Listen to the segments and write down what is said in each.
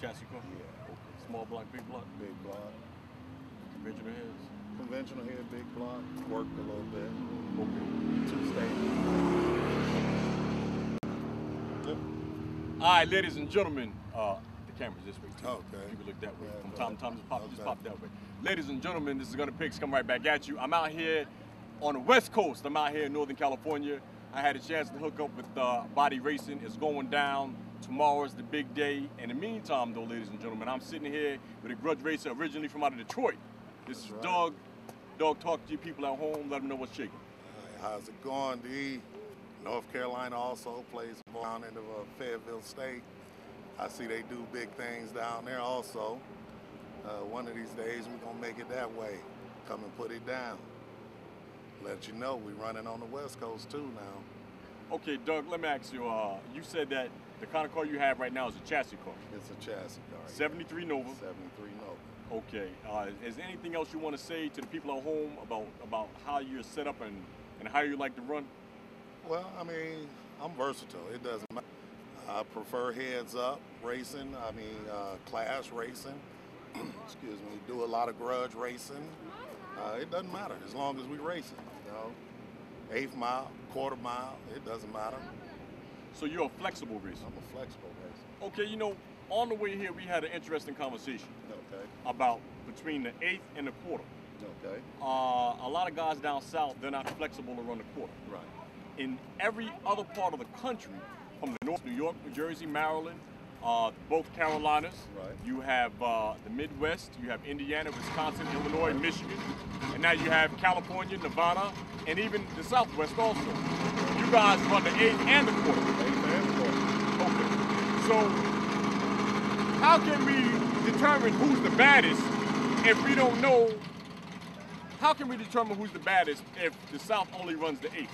Chassis car? Yeah. Okay. Small block, big block? Big block. Conventional heads? Conventional head, big block. Worked a little bit. Okay. Two-stage. Yep. All right, ladies and gentlemen, the camera's this way too. Okay. You can look that way. Yeah, From go time to time, ahead. just Okay. pop that way. Ladies and gentlemen, this is Gunna Pigs come right back at you. I'm out here on the West Coast. I'm out here in Northern California. I had a chance to hook up with Body Racing. It's going down. Tomorrow's the big day. In the meantime, though, ladies and gentlemen, I'm sitting here with a grudge racer originally from out of Detroit. This is right. Doug. Doug, talk to your people at home. Let them know what's shaking. How's it going, D? North Carolina also plays down in the Fayetteville State. I see they do big things down there also. One of these days we're gonna make it that way. Come and put it down. Let you know we running on the West Coast too now. Okay, Doug, let me ask you, you said that the kind of car you have right now is a chassis car. It's a chassis car. 73 Nova. 73 Nova. Okay. Is there anything else you want to say to the people at home about how you're set up and how you like to run? Well, I mean, I'm versatile. It doesn't matter. I prefer heads up racing. I mean, class racing. Excuse me. Do a lot of grudge racing. It doesn't matter as long as we racing. You know, eighth mile, quarter mile. It doesn't matter. So you're a flexible racer. I'm a flexible racer. Okay. You know, on the way here we had an interesting conversation. Okay. About between the eighth and the quarter. Okay. A lot of guys down south, they're not flexible to run the quarter. Right. In every other part of the country, from the North, New York, New Jersey, Maryland, both Carolinas, Right. you have the Midwest, you have Indiana, Wisconsin, Illinois, Michigan, and now you have California, Nevada, and even the Southwest also. You guys run the eighth and the quarter. Eighth and quarter. Okay. So how can we determine who's the baddest if we don't know? How can we determine who's the baddest if the South only runs the eighth?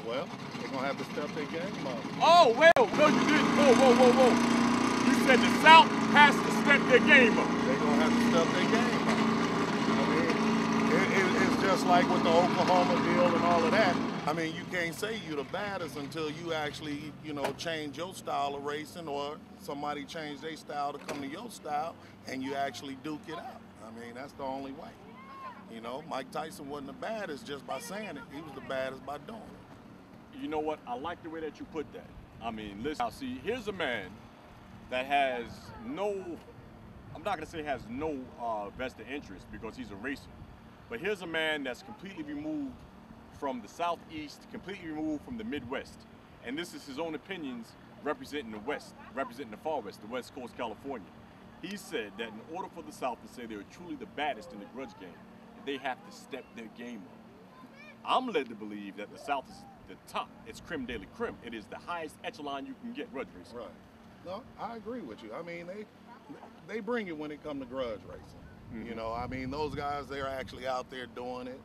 Well, they're gonna have to step their game up. Oh, well, no, you didn't. Whoa. You said the South has to step their game up. They're gonna have to step their game up. I mean, it's just like with the Oklahoma deal and all of that. I mean, you can't say you're the baddest until you actually, you know, change your style of racing, or somebody change their style to come to your style, and you actually duke it out. I mean, that's the only way. You know, Mike Tyson wasn't the baddest just by saying it. He was the baddest by doing it. You know what? I like the way that you put that. I mean, listen, now see, here's a man that has no, I'm not going to say has no vested interest because he's a racer, but here's a man that's completely removed from the Southeast, completely removed from the Midwest. And this is his own opinions representing the West, representing the far West, the West Coast, California. He said that in order for the South to say they're truly the baddest in the grudge game, they have to step their game up. I'm led to believe that the South is the top. It's creme de la creme. It is the highest echelon you can get grudge racing. Right. No, I agree with you. I mean, they bring it when it comes to grudge racing. Mm-hmm. You know, I mean, those guys, they're actually out there doing it.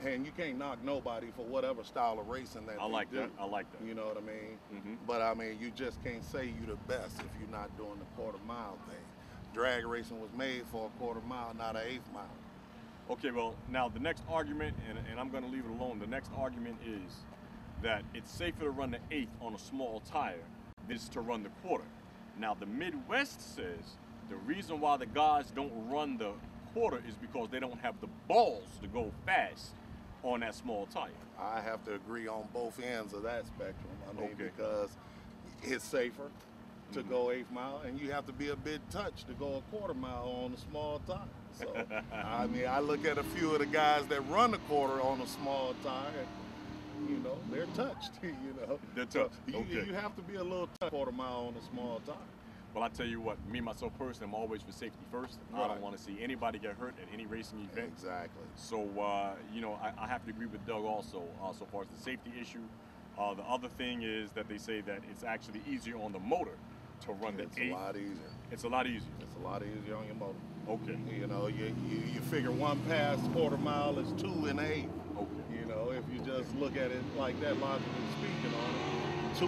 And you can't knock nobody for whatever style of racing that I like they do. that. I like that. You know what I mean? Mm-hmm. But I mean, you just can't say you're the best if you're not doing the quarter mile thing. Drag racing was made for a quarter mile, not an eighth mile. Okay, well, now the next argument, and I'm going to leave it alone, the next argument is that it's safer to run the eighth on a small tire than it's to run the quarter. Now, the Midwest says the reason why the guys don't run the quarter is because they don't have the balls to go fast on that small tire. I have to agree on both ends of that spectrum. I mean, Okay. because it's safer to go eighth mile, and you have to be a bit touched to go a quarter mile on a small tire. So, I mean, I look at a few of the guys that run the quarter on a small tire, and, you know, they're touched, you know. They're touched, So okay. you have to be a little touched quarter mile on a small tire. Well, I tell you what, me, myself personally, I'm always for safety first. I Right. don't want to see anybody get hurt at any racing event. Exactly. So, you know, I have to agree with Doug also, so far as the safety issue. The other thing is that they say that it's actually easier on the motor to run the It's eighth. a lot easier. It's a lot easier. It's a lot easier on your motor. Okay. You know, you figure one pass quarter mile is 2 in the eighth. Okay. You know, if you just look at it like that, logically speaking on it, it's 2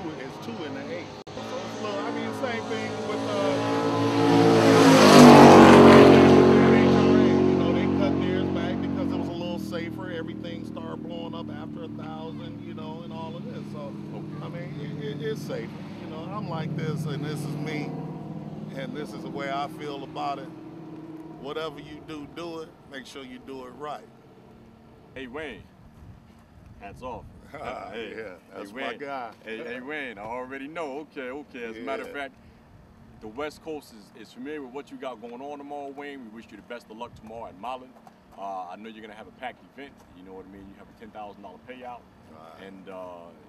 in the eighth. So it's a little, I mean, same thing with HRA. You know, they cut theirs back because it was a little safer. Everything started blowing up after 1,000, you know, and all of this. So, Okay. I mean, it's safer. You know, I'm like this, and this is me. and this is the way I feel about it. Whatever you do it. Make sure you do it right. Hey, Wayne. Hats off. Yeah, that's my Wayne. guy. Hey, Wayne, I already know. Okay. As a matter of Yeah. fact, the West Coast is familiar with what you got going on tomorrow, Wayne. We wish you the best of luck tomorrow at Marlin. I know you're going to have a packed event. You know what I mean? You have a $10,000 payout. Right. And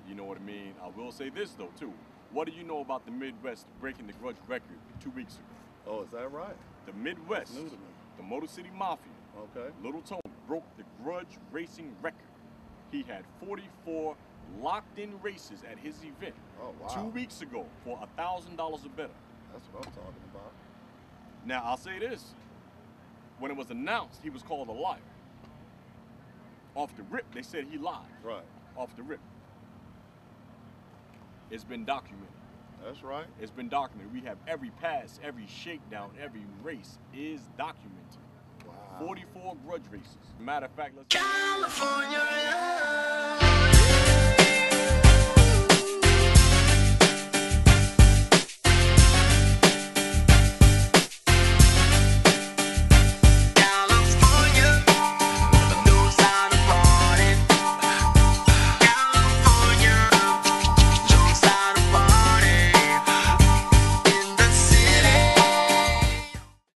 you know what I mean? I will say this, though, too. What do you know about the Midwest breaking the grudge record 2 weeks ago? Oh, is that right? The Midwest, That's new to me. the Motor City Mafia, Okay. Little Tony, broke the grudge racing record. He had 44 locked-in races at his event Oh, wow. 2 weeks ago for $1,000 or better. That's what I'm talking about. Now, I'll say this. When it was announced, he was called a liar. Off the rip, they said he lied. Right. Off the rip. It's been documented. That's right. It's been documented. We have every pass, every shakedown, every race is documented. Wow. 44 grudge races. Matter of fact, let's... California.